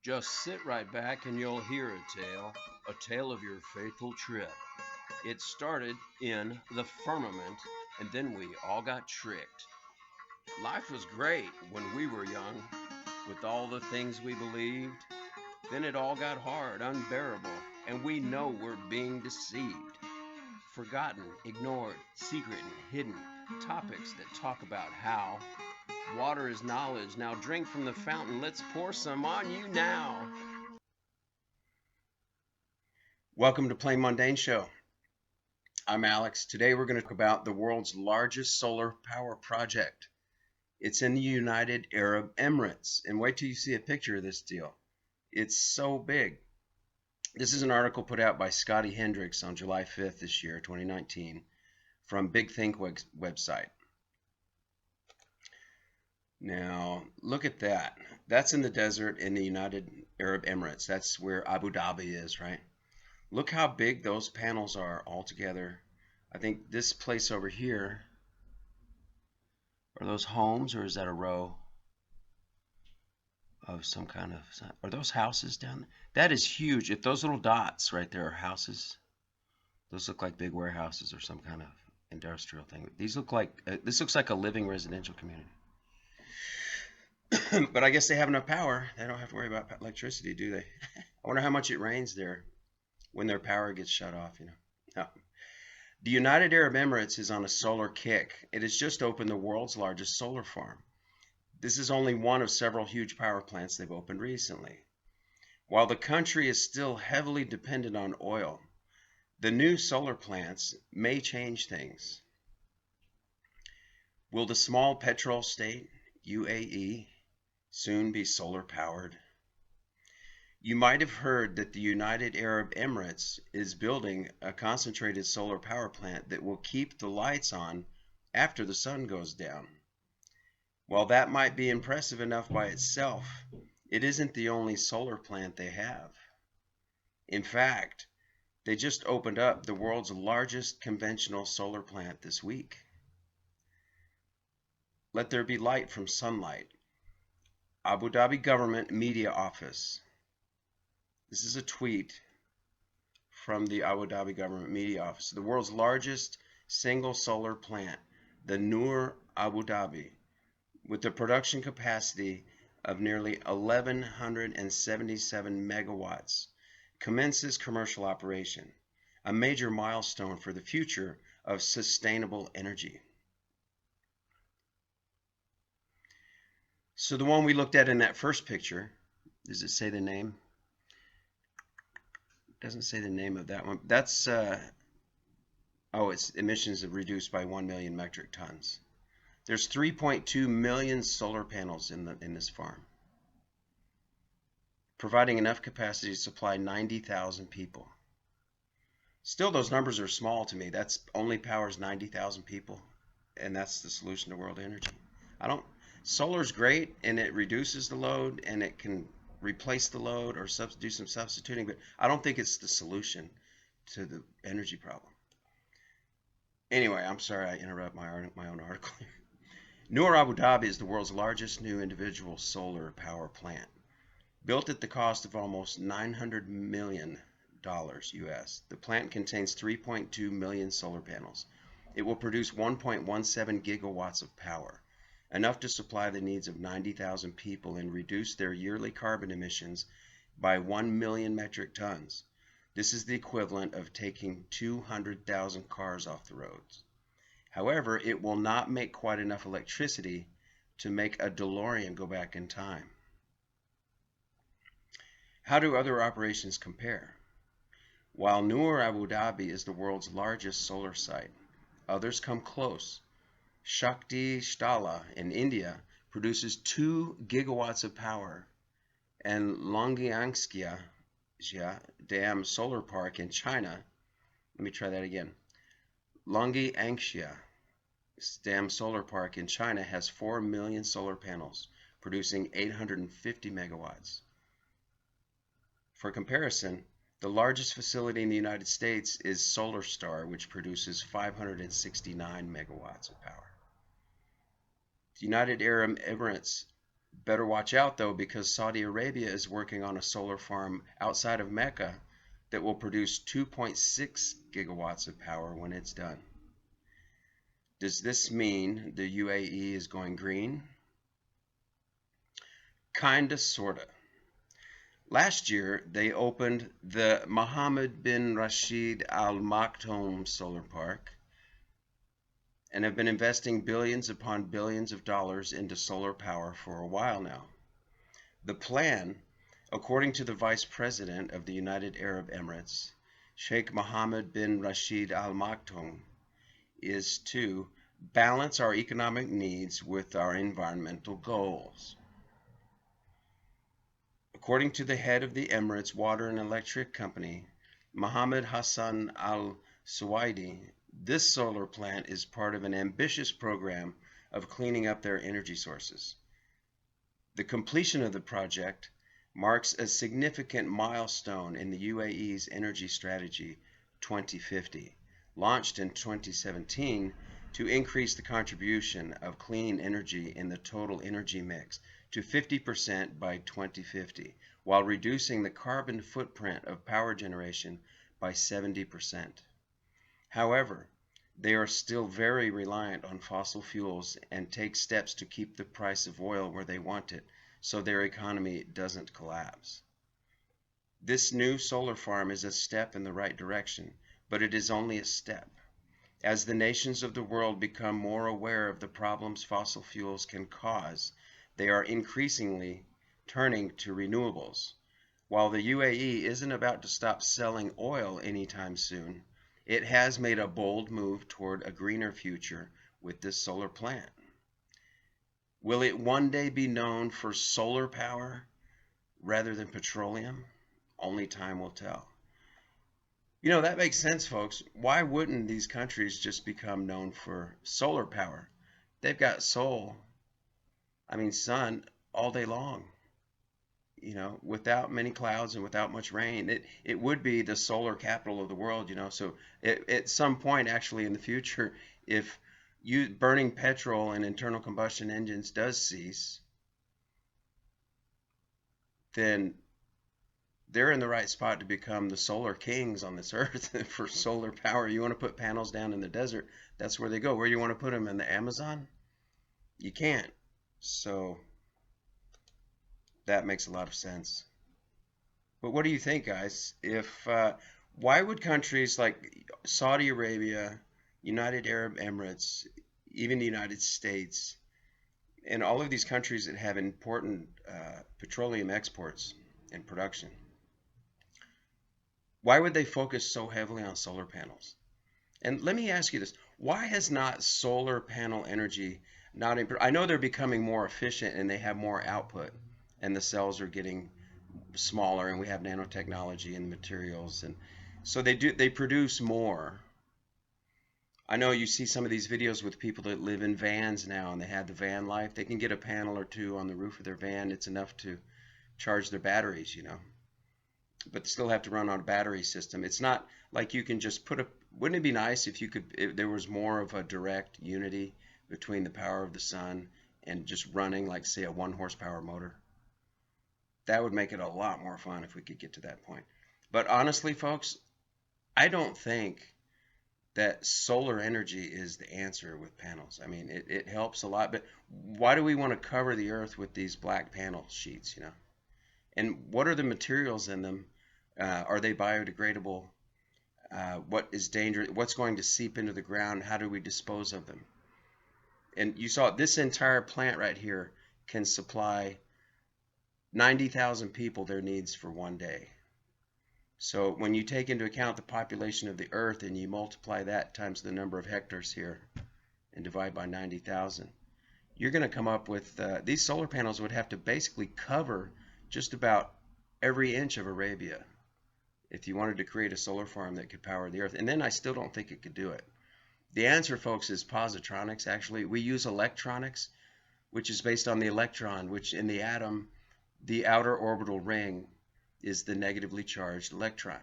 Just sit right back and you'll hear a tale of your faithful trip. It started in the firmament, and then we all got tricked. Life was great when we were young, with all the things we believed. Then it all got hard, unbearable, and we know we're being deceived. Forgotten, ignored, secret, and hidden. Topics that talk about how water is knowledge. Now drink from the fountain. Let's pour some on you now. Welcome to Plain Mundane Show. I'm Alex. Today we're going to talk about the world's largest solar power project. It's in the United Arab Emirates. And wait till you see a picture of this deal. It's so big. This is an article put out by Scotty Hendricks on July 5th this year, 2019, from Big Think website. Now, look at that. That's in the desert in the United Arab Emirates. That's where Abu Dhabi is, right? Look how big those panels are all together. I think this place over here, are those homes or is that a row of some kind of, are those houses down there? That is huge. If those little dots right there are houses, those look like big warehouses or some kind of industrial thing. These look like, this looks like a living residential community. But I guess they have enough power. They don't have to worry about electricity, do they? I wonder how much it rains there when their power gets shut off, No. The United Arab Emirates is on a solar kick. It has just opened the world's largest solar farm. This is only one of several huge power plants they've opened recently. While the country is still heavily dependent on oil, the new solar plants may change things. Will the small petrol state, UAE, soon be solar powered? You might have heard that the United Arab Emirates is building a concentrated solar power plant that will keep the lights on after the sun goes down. While that might be impressive enough by itself, it isn't the only solar plant they have. In fact, they just opened up the world's largest conventional solar plant this week. Let there be light from sunlight. Abu Dhabi Government Media Office. This is a tweet from the Abu Dhabi Government Media Office. The world's largest single solar plant, the Noor Abu Dhabi, with a production capacity of nearly 1,177 megawatts, commences commercial operation, a major milestone for the future of sustainable energy. So the one we looked at in that first picture, does it say the name? Doesn't say the name of that one. That's its emissions have reduced by 1 million metric tons. There's 3.2 million solar panels in this farm, providing enough capacity to supply 90,000 people. Still, those numbers are small to me. That's only powers 90,000 people, and that's the solution to world energy. Solar's great, and it reduces the load, and it can replace the load or do some substituting, but I don't think it's the solution to the energy problem. Anyway, I'm sorry I interrupt my own article here. Noor Abu Dhabi is the world's largest new individual solar power plant. Built at the cost of almost $900 million US, the plant contains 3.2 million solar panels. It will produce 1.17 gigawatts of power, enough to supply the needs of 90,000 people and reduce their yearly carbon emissions by 1 million metric tons. This is the equivalent of taking 200,000 cars off the roads. However, it will not make quite enough electricity to make a DeLorean go back in time. How do other operations compare? While Noor Abu Dhabi is the world's largest solar site, others come close. Shakti Shtala in India produces 2 gigawatts of power, and Longyangskia Dam Solar Park in China, let me try that again. Longyangskia Dam Solar Park in China has 4 million solar panels, producing 850 megawatts. For comparison, the largest facility in the United States is SolarStar, which produces 569 megawatts of power. The United Arab Emirates Better watch out though, because Saudi Arabia is working on a solar farm outside of Mecca that will produce 2.6 gigawatts of power when it's done. Does this mean the UAE is going green? Kinda, sorta. Last year, they opened the Mohammed bin Rashid Al Maktoum Solar Park and have been investing billions upon billions of dollars into solar power for a while now. The plan, according to the Vice President of the United Arab Emirates, Sheikh Mohammed bin Rashid Al Maktoum, is to balance our economic needs with our environmental goals. According to the head of the Emirates Water and Electric Company, Mohammed Hassan Al Suwaidi, this solar plant is part of an ambitious program of cleaning up their energy sources. The completion of the project marks a significant milestone in the UAE's energy strategy 2050, launched in 2017 to increase the contribution of clean energy in the total energy mix to 50% by 2050, while reducing the carbon footprint of power generation by 70%. However, they are still very reliant on fossil fuels and take steps to keep the price of oil where they want it so their economy doesn't collapse. This new solar farm is a step in the right direction, but it is only a step. As the nations of the world become more aware of the problems fossil fuels can cause, they are increasingly turning to renewables. While the UAE isn't about to stop selling oil anytime soon, it has made a bold move toward a greener future with this solar plant. Will it one day be known for solar power rather than petroleum? Only time will tell. You know, that makes sense, folks. Why wouldn't these countries just become known for solar power? They've got sun all day long, without many clouds and without much rain. It would be the solar capital of the world, so at some point actually in the future, if burning petrol and internal combustion engines does cease, then they're in the right spot to become the solar kings on this earth for solar power. You want to put panels down in the desert, that's where they go. Where you want to put them, in the Amazon? You can't. So that makes a lot of sense. But what do you think, guys? Why would countries like Saudi Arabia, United Arab Emirates, even the United States, and all of these countries that have important petroleum exports and production, why would they focus so heavily on solar panels? And let me ask you this: why has not solar panel energy not improved? I know they're becoming more efficient and they have more output, and the cells are getting smaller, and we have nanotechnology in the materials, and so they produce more. I know you see some of these videos with people that live in vans now, and they have the van life. They can get a panel or two on the roof of their van. It's enough to charge their batteries, but still have to run on a battery system. It's not like you can just wouldn't it be nice if there was more of a direct unity between the power of the sun and just running, like, say, a 1 horsepower motor? That would make it a lot more fun if we could get to that point. But honestly, folks, I don't think that solar energy is the answer with panels. I mean, it helps a lot, but why do we want to cover the earth with these black panel sheets, And what are the materials in them? Are they biodegradable? What is dangerous? What's going to seep into the ground? How do we dispose of them? And you saw this entire plant right here can supply 90,000 people their needs for one day. So when you take into account the population of the earth and you multiply that times the number of hectares here and divide by 90,000, you're going to come up with these solar panels would have to basically cover just about every inch of Arabia if you wanted to create a solar farm that could power the earth. And then I still don't think it could do it. The answer, folks, is positronics. Actually, we use electronics, which is based on the electron, which in the atom, the outer orbital ring is the negatively charged electron,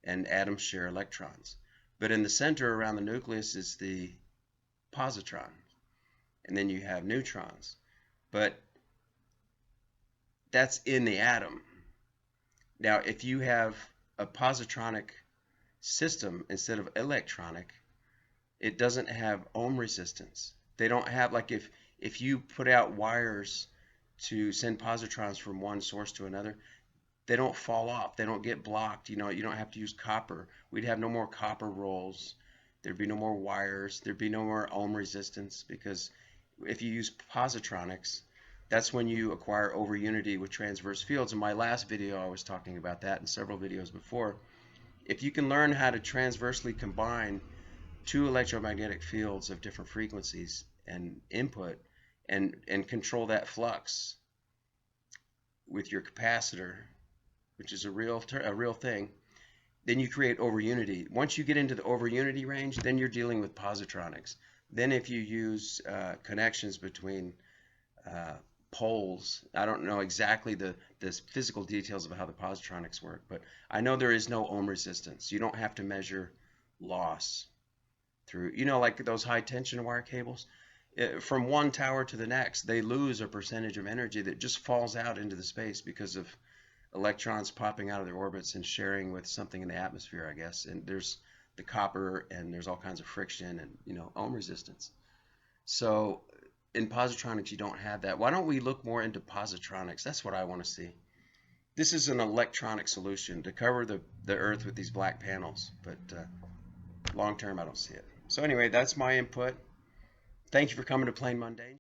and atoms share electrons. But in the center around the nucleus is the positron, and then you have neutrons. But that's in the atom. Now, if you have a positronic system instead of electronic, it doesn't have ohm resistance. They don't have, like, if you put out wires to send positrons from one source to another, they don't fall off. They don't get blocked. You don't have to use copper. We'd have no more copper rolls. There'd be no more wires. There'd be no more ohm resistance, because if you use positronics, that's when you acquire over unity with transverse fields. In my last video, I was talking about that, and several videos before. If you can learn how to transversely combine two electromagnetic fields of different frequencies and input, and control that flux with your capacitor, which is a real thing, then you create over unity. Once you get into the over unity range, then you're dealing with positronics. Then if you use connections between poles, I don't know exactly the physical details of how the positronics work, but I know there is no ohm resistance. You don't have to measure loss through, like those high tension wire cables. From one tower to the next, they lose a percentage of energy that just falls out into the space because of electrons popping out of their orbits and sharing with something in the atmosphere, I guess. And there's the copper, and there's all kinds of friction and ohm resistance. So in positronics, you don't have that. Why don't we look more into positronics? That's what I want to see. This is an electronic solution to cover the Earth with these black panels, but long term, I don't see it. So anyway, that's my input. Thank you for coming to Plain Mundane.